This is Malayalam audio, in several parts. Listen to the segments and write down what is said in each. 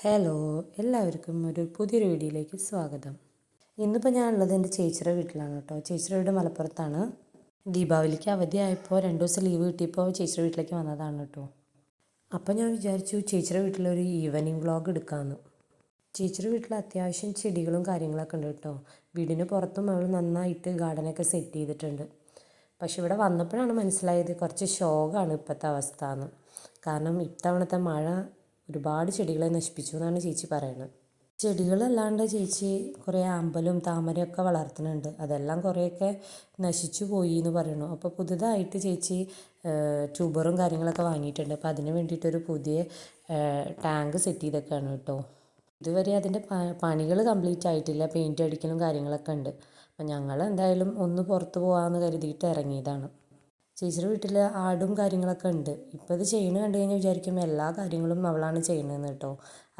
ഹലോ, എല്ലാവർക്കും ഒരു പുതിയൊരു വീഡിയോയിലേക്ക് സ്വാഗതം. ഇന്നിപ്പോൾ ഞാനുള്ളത് എൻ്റെ ചേച്ചിയുടെ വീട്ടിലാണ് കേട്ടോ. ചേച്ചിയുടെ വീട് മലപ്പുറത്താണ്. ദീപാവലിക്ക് അവധിയായപ്പോൾ 2 ദിവസം ലീവ് കിട്ടിയപ്പോൾ ചേച്ചിയുടെ വീട്ടിലേക്ക് വന്നതാണ് കേട്ടോ. അപ്പോൾ ഞാൻ വിചാരിച്ചു ചേച്ചിയുടെ വീട്ടിലൊരു ഈവനിങ് വ്ളോഗ് എടുക്കാമെന്ന്. ചേച്ചിയുടെ വീട്ടിൽ അത്യാവശ്യം ചെടികളും കാര്യങ്ങളൊക്കെ ഉണ്ട് കേട്ടോ. വീടിന് പുറത്തും അവൾ നന്നായിട്ട് ഗാർഡനൊക്കെ സെറ്റ് ചെയ്തിട്ടുണ്ട്. പക്ഷെ ഇവിടെ വന്നപ്പോഴാണ് മനസ്സിലായത് കുറച്ച് ഷോക്കാണ് ഇപ്പോഴത്തെ അവസ്ഥ എന്ന്. കാരണം ഇത്തവണത്തെ മഴ ഒരുപാട് ചെടികളെ നശിപ്പിച്ചു എന്നാണ് ചേച്ചി പറയുന്നത്. ചെടികളല്ലാണ്ട് ചേച്ചി കുറേ അമ്പലും താമരയൊക്കെ വളർത്തുന്നുണ്ട്. അതെല്ലാം കുറേയൊക്കെ നശിച്ചു പോയി എന്ന് പറയുന്നു. അപ്പോൾ പുതുതായിട്ട് ചേച്ചി ട്യൂബറും കാര്യങ്ങളൊക്കെ വാങ്ങിയിട്ടുണ്ട്. അപ്പോൾ അതിന് വേണ്ടിയിട്ടൊരു പുതിയ ടാങ്ക് സെറ്റ് ചെയ്തൊക്കെയാണ് കേട്ടോ. ഇതുവരെ അതിൻ്റെ പണികൾ കംപ്ലീറ്റ് ആയിട്ടില്ല. പെയിൻറ്റ് അടിക്കലും കാര്യങ്ങളൊക്കെ ഉണ്ട്. അപ്പോൾ ഞങ്ങൾ എന്തായാലും ഒന്ന് പുറത്ത് പോകാമെന്ന് കരുതിയിട്ട് ഇറങ്ങിയതാണ്. ചേച്ചിയുടെ വീട്ടിൽ ആടും കാര്യങ്ങളൊക്കെ ഉണ്ട്. ഇപ്പോൾ ഇത് ചെയ്യണത് കണ്ടു കഴിഞ്ഞാൽ വിചാരിക്കും എല്ലാ കാര്യങ്ങളും അവളാണ് ചെയ്യണതെന്ന് കേട്ടോ.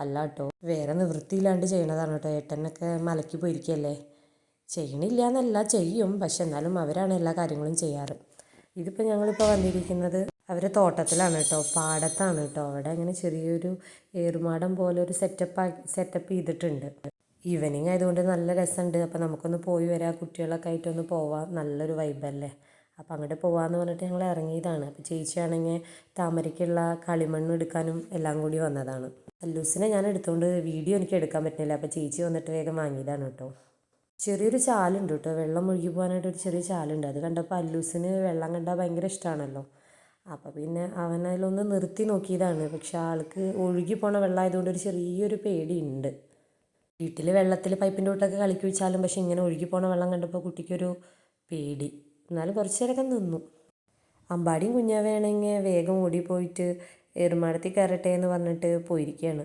അല്ല കേട്ടോ, വേറെ നിവൃത്തിയില്ലാണ്ട് ചെയ്യണതാണ് കേട്ടോ. ഏട്ടനൊക്കെ മലയ്ക്ക് പോയിരിക്കുകയല്ലേ. ചെയ്യണില്ല എന്നല്ല, ചെയ്യും. പക്ഷെ എന്നാലും അവരാണ് എല്ലാ കാര്യങ്ങളും ചെയ്യാറ്. ഇതിപ്പോൾ ഞങ്ങളിപ്പോൾ വന്നിരിക്കുന്നത് അവരെ തോട്ടത്തിലാണ് കേട്ടോ, പാടത്താണ് കേട്ടോ. അവിടെ അങ്ങനെ ചെറിയൊരു ഏറുമാടം പോലെ ഒരു സെറ്റപ്പ് ചെയ്തിട്ടുണ്ട്. ഈവനിങ് ആയതുകൊണ്ട് നല്ല രസമുണ്ട്. അപ്പോൾ നമുക്കൊന്ന് പോയി വരാം, കുട്ടികളൊക്കെ ആയിട്ടൊന്ന് പോവാം. നല്ലൊരു വൈബല്ലേ. അപ്പോൾ അങ്ങോട്ട് പോകാമെന്ന് പറഞ്ഞിട്ട് ഞങ്ങൾ ഇറങ്ങിയതാണ്. അപ്പോൾ ചേച്ചിയാണെങ്കിൽ താമരയ്ക്കുള്ള കളിമണ്ണ് എടുക്കാനും എല്ലാം കൂടി വന്നതാണ്. അല്ലൂസിനെ ഞാൻ എടുത്തുകൊണ്ട് വീഡിയോ എനിക്ക് എടുക്കാൻ പറ്റുന്നില്ല. അപ്പോൾ ചേച്ചി വന്നിട്ട് വേഗം വാങ്ങിയതാണ് കേട്ടോ. ചെറിയൊരു ചാലുണ്ട് കേട്ടോ, വെള്ളം ഒഴുകി പോകാനായിട്ട് ഒരു ചെറിയ ചാലുണ്ട്. അത് കണ്ടപ്പോൾ അല്ലൂസിന് വെള്ളം കണ്ടാൽ ഭയങ്കര ഇഷ്ടമാണല്ലോ. അപ്പോൾ പിന്നെ അവനതിലൊന്ന് നിർത്തി നോക്കിയതാണ്. പക്ഷെ ആൾക്ക് ഒഴുകി പോണ വെള്ളമായതുകൊണ്ട് ഒരു ചെറിയൊരു പേടിയുണ്ട്. വീട്ടിൽ വെള്ളത്തിൽ പൈപ്പിൻ്റെ തൊട്ടൊക്കെ കളിക്ക് വെച്ചാലും പക്ഷെ ഇങ്ങനെ ഒഴുകി പോണ വെള്ളം കണ്ടപ്പോൾ കുട്ടിക്കൊരു പേടി. എന്നാലും കുറച്ച് നേരമൊക്കെ നിന്നു. അമ്പാടിയും കുഞ്ഞാവയാണെങ്കിൽ വേഗം ഓടിപ്പോയിട്ട് ഏറുമാടത്തിൽ കയറട്ടെ എന്ന് പറഞ്ഞിട്ട് പോയിരിക്കുകയാണ്.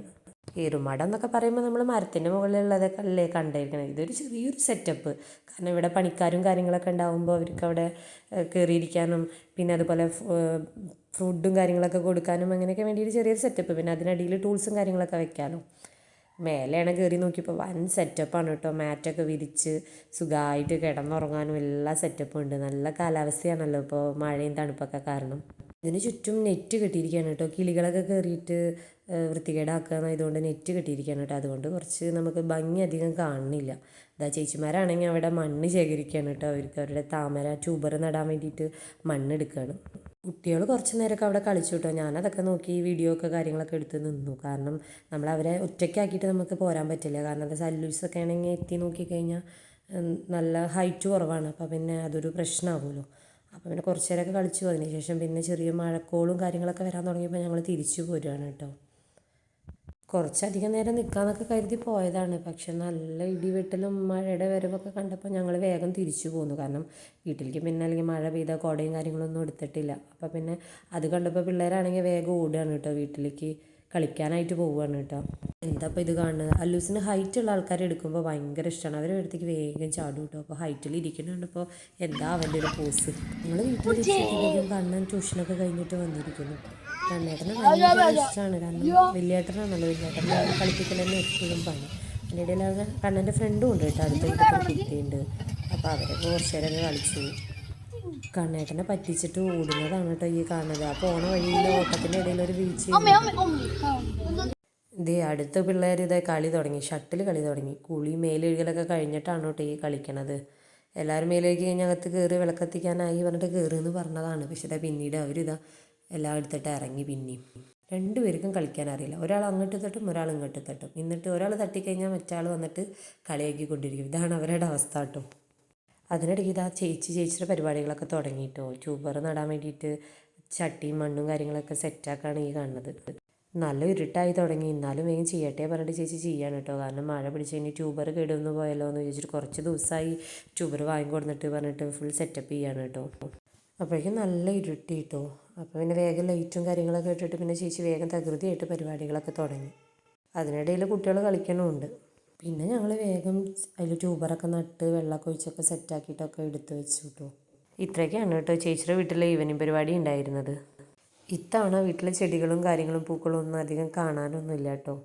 ഏറുമാടം എന്നൊക്കെ പറയുമ്പോൾ നമ്മൾ മരത്തിൻ്റെ മുകളിലുള്ളതൊക്കെ അല്ലേ കണ്ടിരിക്കണം. ഇതൊരു ചെറിയൊരു സെറ്റപ്പ്. കാരണം ഇവിടെ പണിക്കാരും കാര്യങ്ങളൊക്കെ ഉണ്ടാകുമ്പോൾ അവർക്ക് അവിടെ കയറിയിരിക്കാനും പിന്നെ അതുപോലെ ഫുഡും കാര്യങ്ങളൊക്കെ കൊടുക്കാനും അങ്ങനെയൊക്കെ വേണ്ടിയിട്ട് ചെറിയൊരു സെറ്റപ്പ്. പിന്നെ അതിനടിയിൽ ടൂൾസും കാര്യങ്ങളൊക്കെ വെക്കാനും. മേലെയാണ് കയറി നോക്കിയപ്പോൾ വൻ സെറ്റപ്പാണ് കേട്ടോ. മാറ്റൊക്കെ വിരിച്ച് സുഖമായിട്ട് കിടന്നുറങ്ങാനും എല്ലാ സെറ്റപ്പും ഉണ്ട്. നല്ല കാലാവസ്ഥയാണല്ലോ ഇപ്പോൾ, മഴയും തണുപ്പൊക്കെ കാരണം. ഇതിന് ചുറ്റും നെറ്റ് കെട്ടിയിരിക്കുകയാണ് കേട്ടോ. കിളികളൊക്കെ കയറിയിട്ട് വൃത്തികേടാക്കുക ഇതുകൊണ്ട് നെറ്റ് കെട്ടിയിരിക്കുകയാണ് കേട്ടോ. അതുകൊണ്ട് കുറച്ച് നമുക്ക് ഭംഗി അധികം കാണുന്നില്ല. ഇതാ ചേച്ചിമാരാണെങ്കിൽ അവിടെ മണ്ണ് ശേഖരിക്കുകയാണ് കേട്ടോ. അവർക്ക് അവരുടെ താമര ട്യൂബർ നടാൻ വേണ്ടിയിട്ട് മണ്ണെടുക്കുകയാണ്. കുട്ടികൾ കുറച്ച് നേരമൊക്കെ അവിടെ കളിച്ചു കേട്ടോ. ഞാനതൊക്കെ നോക്കി വീഡിയോ ഒക്കെ കാര്യങ്ങളൊക്കെ എടുത്ത് നിന്നു. കാരണം നമ്മളവരെ ഒറ്റയ്ക്കാക്കിയിട്ട് നമുക്ക് പോരാൻ പറ്റില്ല. കാരണം അത് സല്ലൂസൊക്കെ ആണെങ്കിൽ എത്തി നോക്കിക്കഴിഞ്ഞാൽ നല്ല ഹൈറ്റ് കുറവാണ്. അപ്പോൾ പിന്നെ അതൊരു പ്രശ്നമാകുമല്ലോ. അപ്പോൾ പിന്നെ കുറച്ച് നേരമൊക്കെ കളിച്ചു. അതിനുശേഷം പിന്നെ ചെറിയ മഴക്കോളും കാര്യങ്ങളൊക്കെ വരാൻ തുടങ്ങിയപ്പോൾ ഞങ്ങൾ തിരിച്ചു പോരുകയാണ് കേട്ടോ. കുറച്ചധികം നേരം നിൽക്കാമെന്നൊക്കെ കരുതി പോയതാണ്. പക്ഷെ നല്ല ഇടിവെട്ടലും മഴയുടെ വരവൊക്കെ കണ്ടപ്പോൾ ഞങ്ങൾ വേഗം തിരിച്ചു പോന്നു. കാരണം വീട്ടിലേക്ക് പിന്നെ അല്ലെങ്കിൽ മഴ പെയ്താൽ കുടയും കാര്യങ്ങളൊന്നും എടുത്തിട്ടില്ല. അപ്പോൾ പിന്നെ അത് കണ്ടപ്പോൾ പിള്ളേരാണെങ്കിൽ വേഗം ഓടുകയാണ് കേട്ടോ, വീട്ടിലേക്ക് കളിക്കാനായിട്ട് പോവുകയാണ് കേട്ടോ. എന്താ ഇപ്പോൾ ഇത് കാണുന്നത്? അല്ലൂസിന് ഹൈറ്റുള്ള ആൾക്കാരെ എടുക്കുമ്പോൾ ഭയങ്കര ഇഷ്ടമാണ്. അവരുടെ അടുത്തേക്ക് വേഗം ചാടും കേട്ടോ. അപ്പോൾ ഹൈറ്റിൽ ഇരിക്കുന്നുണ്ട്. ഇപ്പോൾ എന്താ അവൻ്റെ ഒരു പോസ്. ഞങ്ങൾ വീട്ടിൽ കണ്ണൻ ട്യൂഷനൊക്കെ കഴിഞ്ഞിട്ട് വന്നിരിക്കുന്നു. കണ്ണേട്ടന് ഭയങ്കര ഇഷ്ടമാണ്. കാരണം വലിയേട്ടനാണല്ലോ, വലിയേട്ടനെ കളിപ്പിക്കൽ തന്നെ എപ്പോഴും പണി. അതിൻ്റെ ഇടയിൽ അവരുടെ കണ്ണൻ്റെ ഫ്രണ്ടും ഉണ്ട് കേട്ടോ, അടുത്ത വീട്ടിൽ കുട്ടിയുണ്ട്. അപ്പോൾ അവരെ കുറച്ച് നേരം കളിച്ചു. കണ്ണേട്ടനെ പറ്റിച്ചിട്ട് ഓടുന്നതാണ് കേട്ടോ ഈ കാണുന്നത്. ആ പോണ വഴിയിൽ ഓട്ടത്തിൻ്റെ ഇടയിൽ ഒരു വീഴ്ച. ഇതേ അടുത്ത പിള്ളേർ ഇതേ കളി തുടങ്ങി, ഷട്ടിൽ കളി തുടങ്ങി. കുളി മേലൊഴുകലൊക്കെ കഴിഞ്ഞിട്ടാണ് കേട്ടോ ഈ കളിക്കണത്. എല്ലാവരും മേലൊഴുകി കഴിഞ്ഞാൽ അകത്ത് കയറി വിളക്കത്തിക്കാനായി പറഞ്ഞിട്ട് കയറുമെന്ന് പറഞ്ഞതാണ്. പക്ഷേ ഇതാ പിന്നീട് അവരിതാ എല്ലാം എടുത്തിട്ട് ഇറങ്ങി. പിന്നെയും രണ്ടുപേർക്കും കളിക്കാൻ അറിയില്ല. ഒരാൾ അങ്ങോട്ട് തട്ടും, ഒരാൾ ഇങ്ങോട്ട് തട്ടും. എന്നിട്ട് ഒരാൾ തട്ടിക്കഴിഞ്ഞാൽ മറ്റാൾ വന്നിട്ട് കളിയാക്കിക്കൊണ്ടിരിക്കും. ഇതാണ് അവരുടെ അവസ്ഥ കേട്ടോ. അതിനിടയ്ക്ക് ഇതാ ചേച്ചിയുടെ പരിപാടികളൊക്കെ തുടങ്ങിയിട്ടോ. ട്യൂബർ നടാൻ വേണ്ടിയിട്ട് ചട്ടിയും മണ്ണും കാര്യങ്ങളൊക്കെ സെറ്റാക്കാണ് ഈ കാണുന്നത്. നല്ല ഇരുട്ടായി തുടങ്ങി. എന്നാലും വേഗം ചെയ്യട്ടെ പറഞ്ഞിട്ട് ചേച്ചി ചെയ്യാണ് കേട്ടോ. കാരണം മഴ പിടിച്ച് കഴിഞ്ഞ് ട്യൂബർ കേടുവന്ന് പോയല്ലോ എന്ന് ചോദിച്ചിട്ട് കുറച്ച് ദിവസമായി ട്യൂബർ വാങ്ങിക്കൊടുത്തിട്ട് പറഞ്ഞിട്ട് ഫുൾ സെറ്റപ്പ് ചെയ്യാണ് കേട്ടോ. അപ്പോഴേക്കും നല്ല ഇരുട്ടി കേട്ടോ. അപ്പോൾ പിന്നെ വേഗം ലൈറ്റും കാര്യങ്ങളൊക്കെ ഇട്ടിട്ട് പിന്നെ ചേച്ചി വേഗം തകൃതിയായിട്ട് പരിപാടികളൊക്കെ തുടങ്ങി. അതിനിടയിൽ കുട്ടികൾ കളിക്കണമുണ്ട്. പിന്നെ ഞങ്ങൾ വേഗം അതിൽ ട്യൂബറൊക്കെ നട്ട് വെള്ളമൊക്കെ ഒഴിച്ചൊക്കെ സെറ്റാക്കിയിട്ടൊക്കെ എടുത്ത് വെച്ചു കേട്ടോ. ഇത്രയൊക്കെയാണ് കേട്ടോ ചേച്ചിയുടെ വീട്ടിലെ ഈവനിങ് പരിപാടി ഉണ്ടായിരുന്നത്. ഇത്തവണ വീട്ടിലെ ചെടികളും കാര്യങ്ങളും പൂക്കളും ഒന്നും അധികം കാണാനൊന്നുമില്ല കേട്ടോ.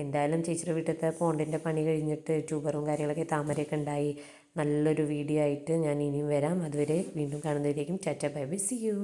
എന്തായാലും ചേച്ചിയുടെ വീട്ടിലത്തെ പോണ്ടിൻ്റെ പണി കഴിഞ്ഞിട്ട് ട്യൂബറും കാര്യങ്ങളൊക്കെ താമരയൊക്കെ ഉണ്ടായി. നല്ലൊരു വീഡിയോ ആയിട്ട് ഞാൻ ഇനിയും വരാം. അതുവരെ വീണ്ടും കാണുന്നവരേക്കും tata bye bye, see U.